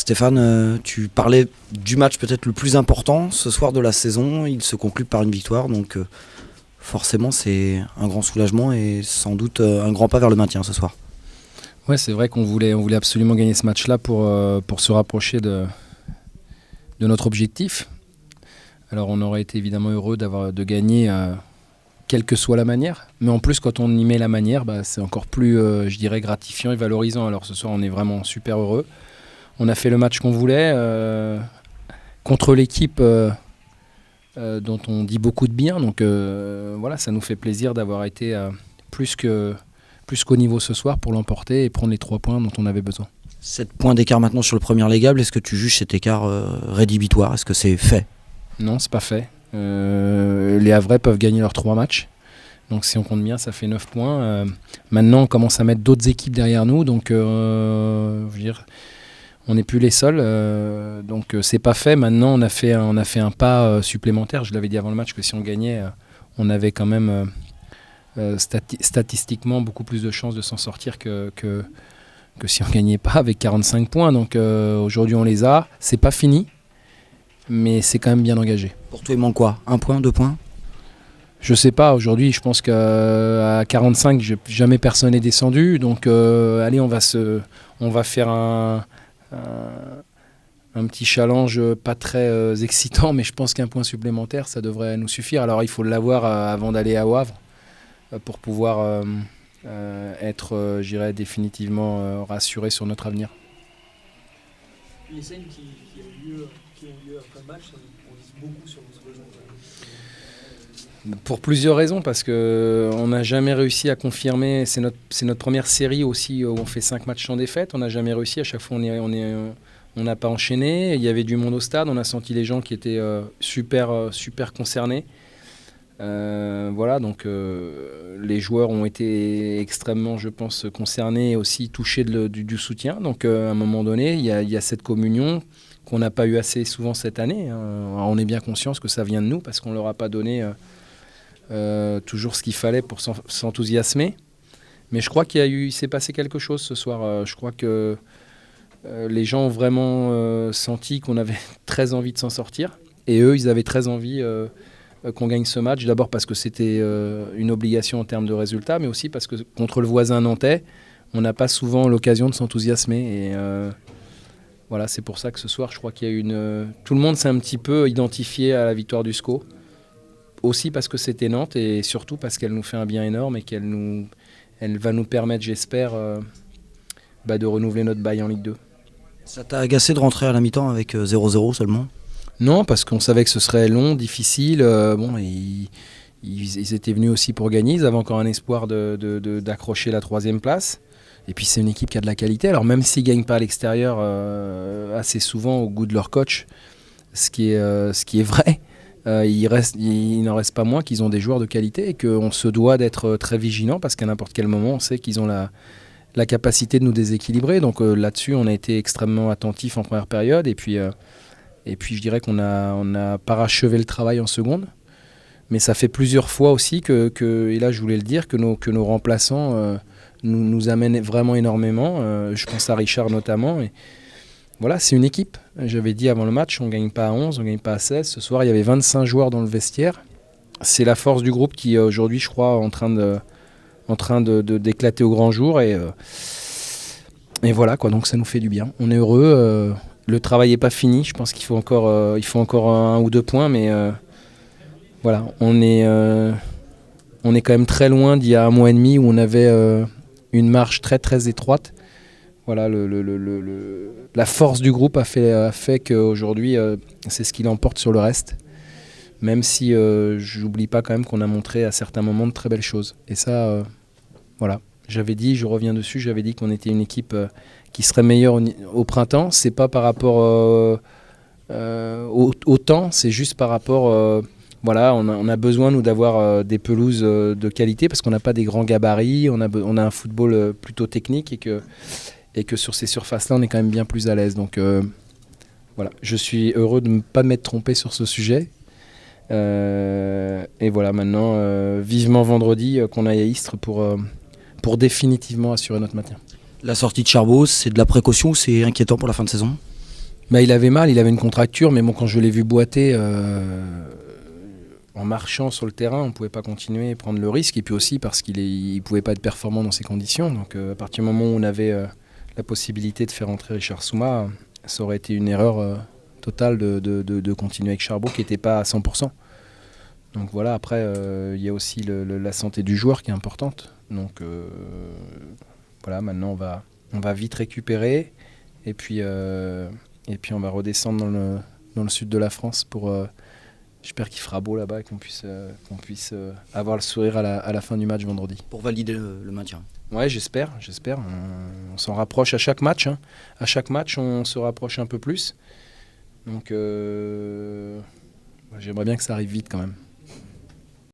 Stéphane, tu parlais du match peut-être le plus important ce soir de la saison. Il se conclut par une victoire, donc forcément c'est un grand soulagement et sans doute un grand pas vers le maintien ce soir. Ouais, c'est vrai qu'on voulait absolument gagner ce match-là pour se rapprocher de notre objectif. Alors on aurait été évidemment heureux de gagner quelle que soit la manière, mais en plus quand on y met la manière, c'est encore plus je dirais gratifiant et valorisant. Alors ce soir on est vraiment super heureux. On a fait le match qu'on voulait contre l'équipe dont on dit beaucoup de bien, donc voilà, ça nous fait plaisir d'avoir été plus qu'au niveau ce soir pour l'emporter et prendre les 3 points dont on avait besoin. 7 points d'écart maintenant sur le premier légable, est-ce que tu juges cet écart rédhibitoire? Est-ce que c'est fait? Non, c'est pas fait. Les Havrais peuvent gagner leurs 3 matchs. Donc si on compte bien, ça fait 9 points. Maintenant, on commence à mettre d'autres équipes derrière nous. Donc, je veux dire, on n'est plus les seuls. Donc, c'est pas fait. Maintenant, on a fait un pas supplémentaire. Je l'avais dit avant le match que si on gagnait, on avait quand même statistiquement beaucoup plus de chances de s'en sortir que si on gagnait pas avec 45 points. Donc, aujourd'hui, on les a. C'est pas fini. Mais c'est quand même bien engagé. Pour toi, il manque quoi? 1 point, 2 points? Je sais pas, aujourd'hui je pense qu'à 45 jamais personne n'est descendu, donc allez, on va faire un petit challenge pas très excitant, mais je pense qu'un point supplémentaire ça devrait nous suffire. Alors il faut l'avoir avant d'aller à Wavre pour pouvoir être je dirais définitivement rassuré sur notre avenir. Les scènes qui ont lieu après le match, on dit beaucoup sur votre besoin. Pour plusieurs raisons, parce qu'on n'a jamais réussi à confirmer, c'est notre première série aussi où on fait 5 matchs sans défaite, on n'a jamais réussi, à chaque fois on n'a pas enchaîné, il y avait du monde au stade, on a senti les gens qui étaient super concernés. Voilà, donc les joueurs ont été extrêmement, je pense, concernés et aussi touchés du soutien. Donc à un moment donné, il y a cette communion qu'on n'a pas eu assez souvent cette année. On est bien conscient que ça vient de nous parce qu'on ne leur a pas donné toujours ce qu'il fallait pour s'enthousiasmer. Mais je crois il s'est passé quelque chose ce soir. Je crois que les gens ont vraiment senti qu'on avait très envie de s'en sortir. Et eux, ils avaient très envie qu'on gagne ce match. D'abord parce que c'était une obligation en termes de résultats, mais aussi parce que contre le voisin nantais, on n'a pas souvent l'occasion de s'enthousiasmer. Et voilà, c'est pour ça que ce soir, je crois qu'il y a tout le monde s'est un petit peu identifié à la victoire du SCO. Aussi parce que c'était Nantes et surtout parce qu'elle nous fait un bien énorme et elle va nous permettre, j'espère, de renouveler notre bail en Ligue 2. Ça t'a agacé de rentrer à la mi-temps avec 0-0 seulement? Non, parce qu'on savait que ce serait long, difficile. Ils étaient venus aussi pour gagner. Ils avaient encore un espoir d'accrocher la 3e place. Et puis c'est une équipe qui a de la qualité. Alors même s'ils ne gagnent pas à l'extérieur assez souvent au goût de leur coach, ce qui est vrai, il n'en reste pas moins qu'ils ont des joueurs de qualité et qu'on se doit d'être très vigilant parce qu'à n'importe quel moment, on sait qu'ils ont la capacité de nous déséquilibrer. Donc là-dessus, on a été extrêmement attentifs en première période. Et puis je dirais qu'on a parachevé le travail en seconde. Mais ça fait plusieurs fois aussi et là je voulais le dire, que nos remplaçants nous amènent vraiment énormément. Je pense à Richard notamment. Et voilà, c'est une équipe. J'avais dit avant le match, on ne gagne pas à 11, on ne gagne pas à 16. Ce soir, il y avait 25 joueurs dans le vestiaire. C'est la force du groupe qui, aujourd'hui, je crois, en train d'éclater au grand jour. Et voilà, quoi. Donc ça nous fait du bien. On est heureux. Le travail n'est pas fini. Je pense qu'il faut encore 1 ou 2 points. Mais voilà, on est quand même très loin d'il y a 1 mois et demi où on avait une marge très, très étroite. Voilà, la force du groupe a fait qu'aujourd'hui, c'est ce qui l'emporte sur le reste. Même si j'oublie pas quand même qu'on a montré à certains moments de très belles choses. Et ça, voilà, j'avais dit, je reviens dessus, j'avais dit qu'on était une équipe qui serait meilleure au printemps. C'est pas par rapport au temps, c'est juste par rapport... Voilà, on a besoin, nous, d'avoir des pelouses de qualité parce qu'on n'a pas des grands gabarits, on a un football plutôt technique et que sur ces surfaces-là, on est quand même bien plus à l'aise. Donc voilà, je suis heureux de ne pas m'être trompé sur ce sujet. Et voilà, maintenant, vivement vendredi qu'on aille à Istres pour définitivement assurer notre maintien. La sortie de Charbot, c'est de la précaution ou c'est inquiétant pour la fin de saison? Bah, il avait mal, il avait une contracture, mais bon, quand je l'ai vu boiter en marchant sur le terrain, on ne pouvait pas continuer et prendre le risque. Et puis aussi parce qu'il ne pouvait pas être performant dans ces conditions. Donc à partir du moment où on avait la possibilité de faire entrer Richard Souma, ça aurait été une erreur totale de continuer avec Charbot qui n'était pas à 100%. Donc voilà, après, il y a aussi la santé du joueur qui est importante. Donc voilà, maintenant on va vite récupérer. Et puis on va redescendre dans le sud de la France pour... j'espère qu'il fera beau là-bas et qu'on puisse avoir le sourire à la fin du match vendredi. Pour valider le maintien. Ouais, j'espère. On s'en rapproche à chaque match. Hein. À chaque match, on se rapproche un peu plus. Donc j'aimerais bien que ça arrive vite quand même.